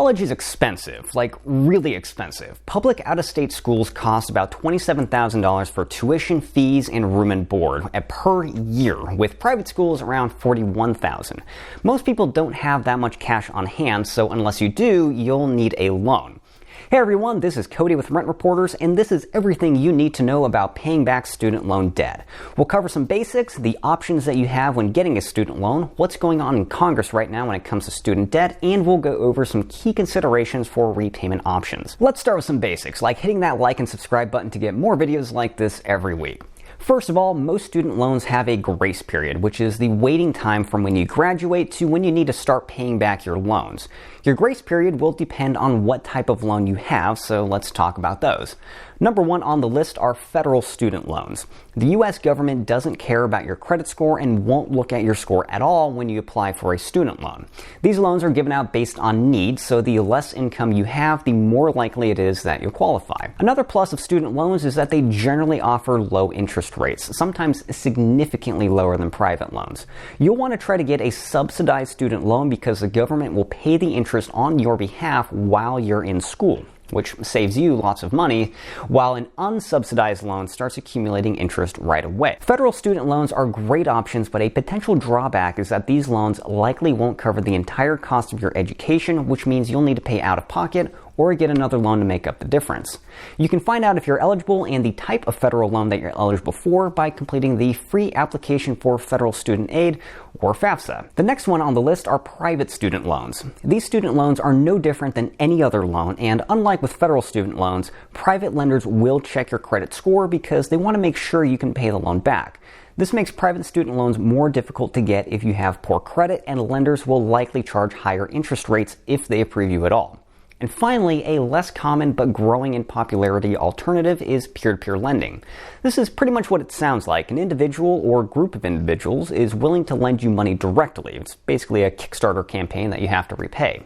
College is expensive, like really expensive. Public out-of-state schools cost about $27,000 for tuition, fees, and room and board per year, with private schools around $41,000. Most people don't have that much cash on hand, so unless you do, you'll need a loan. Hey everyone, this is Cody with Rent Reporters, and this is everything you need to know about paying back student loan debt. We'll cover some basics, the options that you have when getting a student loan, what's going on in Congress right now when it comes to student debt, and we'll go over some key considerations for repayment options. Let's start with some basics, like hitting that like and subscribe button to get more videos like this every week. First of all, most student loans have a grace period, which is the waiting time from when you graduate to when you need to start paying back your loans. Your grace period will depend on what type of loan you have, so let's talk about those. Number one on the list are federal student loans. The U.S. government doesn't care about your credit score and won't look at your score at all when you apply for a student loan. These loans are given out based on need, so the less income you have, the more likely it is that you'll qualify. Another plus of student loans is that they generally offer low interest rates, sometimes significantly lower than private loans. You'll want to try to get a subsidized student loan because the government will pay the interest on your behalf while you're in school, which saves you lots of money, while an unsubsidized loan starts accumulating interest right away. Federal student loans are great options, but a potential drawback is that these loans likely won't cover the entire cost of your education, which means you'll need to pay out of pocket or get another loan to make up the difference. You can find out if you're eligible and the type of federal loan that you're eligible for by completing the free application for federal student aid, or FAFSA. The next one on the list are private student loans. These student loans are no different than any other loan, and unlike with federal student loans, private lenders will check your credit score because they want to make sure you can pay the loan back. This makes private student loans more difficult to get if you have poor credit, and lenders will likely charge higher interest rates if they approve you at all. And finally, a less common but growing in popularity alternative is peer-to-peer lending. This is pretty much what it sounds like. An individual or group of individuals is willing to lend you money directly. It's basically a Kickstarter campaign that you have to repay.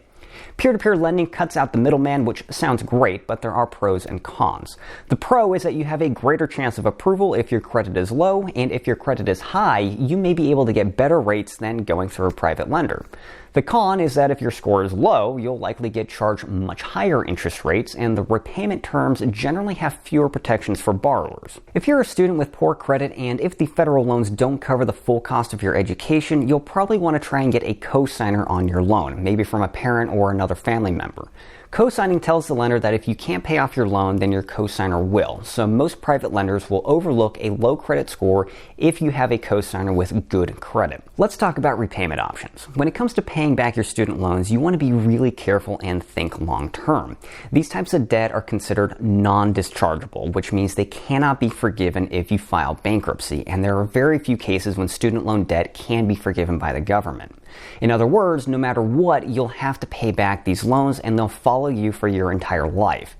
Peer-to-peer lending cuts out the middleman, which sounds great, but there are pros and cons. The pro is that you have a greater chance of approval if your credit is low, and if your credit is high, you may be able to get better rates than going through a private lender. The con is that if your score is low, you'll likely get charged much higher interest rates, and the repayment terms generally have fewer protections for borrowers. If you're a student with poor credit, and if the federal loans don't cover the full cost of your education, you'll probably want to try and get a co-signer on your loan, maybe from a parent or another family member. Co-signing tells the lender that if you can't pay off your loan, then your co-signer will. So most private lenders will overlook a low credit score if you have a co-signer with good credit. Let's talk about repayment options. When it comes to paying back your student loans, you want to be really careful and think long term. These types of debt are considered non-dischargeable, which means they cannot be forgiven if you file bankruptcy, and there are very few cases when student loan debt can be forgiven by the government. In other words, no matter what, you'll have to pay back these loans and they'll follow you for your entire life.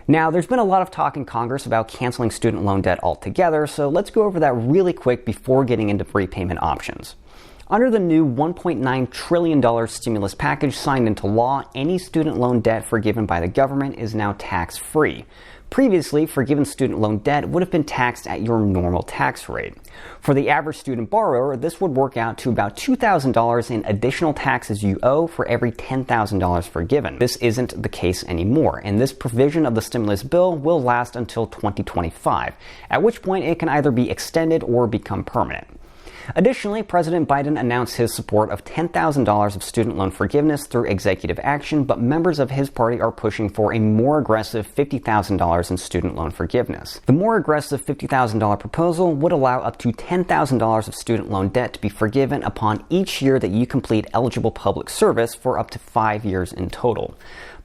Now, there's been a lot of talk in Congress about canceling student loan debt altogether, so let's go over that really quick before getting into repayment options. Under the new $1.9 trillion stimulus package signed into law, any student loan debt forgiven by the government is now tax-free. Previously, forgiven student loan debt would have been taxed at your normal tax rate. For the average student borrower, this would work out to about $2,000 in additional taxes you owe for every $10,000 forgiven. This isn't the case anymore, and this provision of the stimulus bill will last until 2025, at which point it can either be extended or become permanent. Additionally, President Biden announced his support of $10,000 of student loan forgiveness through executive action, but members of his party are pushing for a more aggressive $50,000 in student loan forgiveness. The more aggressive $50,000 proposal would allow up to $10,000 of student loan debt to be forgiven upon each year that you complete eligible public service for up to 5 years in total.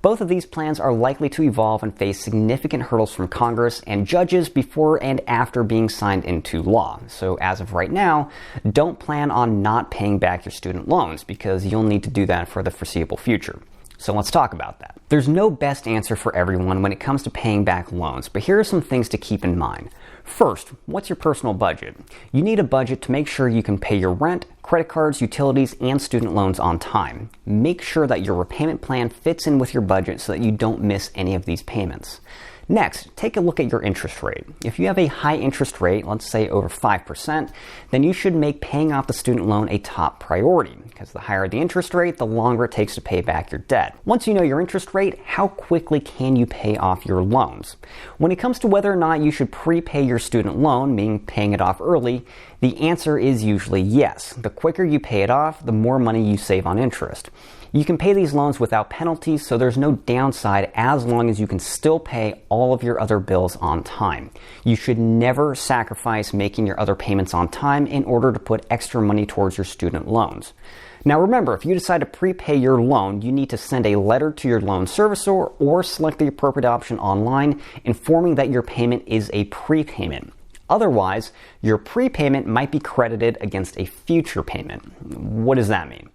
Both of these plans are likely to evolve and face significant hurdles from Congress and judges before and after being signed into law. So as of right now, don't plan on not paying back your student loans because you'll need to do that for the foreseeable future. So let's talk about that. There's no best answer for everyone when it comes to paying back loans, but here are some things to keep in mind. First, what's your personal budget? You need a budget to make sure you can pay your rent, credit cards, utilities, and student loans on time. Make sure that your repayment plan fits in with your budget so that you don't miss any of these payments. Next, take a look at your interest rate. If you have a high interest rate, let's say over 5%, then you should make paying off the student loan a top priority, because the higher the interest rate, the longer it takes to pay back your debt. Once you know your interest rate, how quickly can you pay off your loans? When it comes to whether or not you should prepay your student loan, meaning paying it off early, the answer is usually yes. The quicker you pay it off, the more money you save on interest. You can pay these loans without penalties, so there's no downside as long as you can still pay all of your other bills on time. You should never sacrifice making your other payments on time in order to put extra money towards your student loans. Now remember, if you decide to prepay your loan, you need to send a letter to your loan servicer or select the appropriate option online informing that your payment is a prepayment. Otherwise, your prepayment might be credited against a future payment. What does that mean?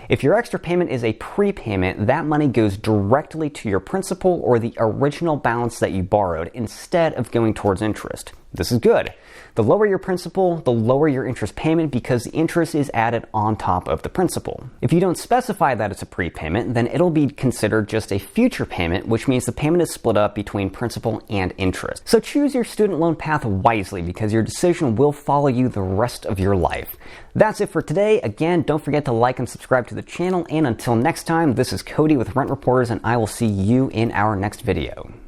If your extra payment is a prepayment, that money goes directly to your principal or the original balance that you borrowed instead of going towards interest. This is good. The lower your principal, the lower your interest payment because the interest is added on top of the principal. If you don't specify that it's a prepayment, then it'll be considered just a future payment, which means the payment is split up between principal and interest. So choose your student loan path wisely because your decision will follow you the rest of your life. That's it for today. Again, don't forget to like and subscribe to the channel. And until next time, this is Cody with Rent Reporters, and I will see you in our next video.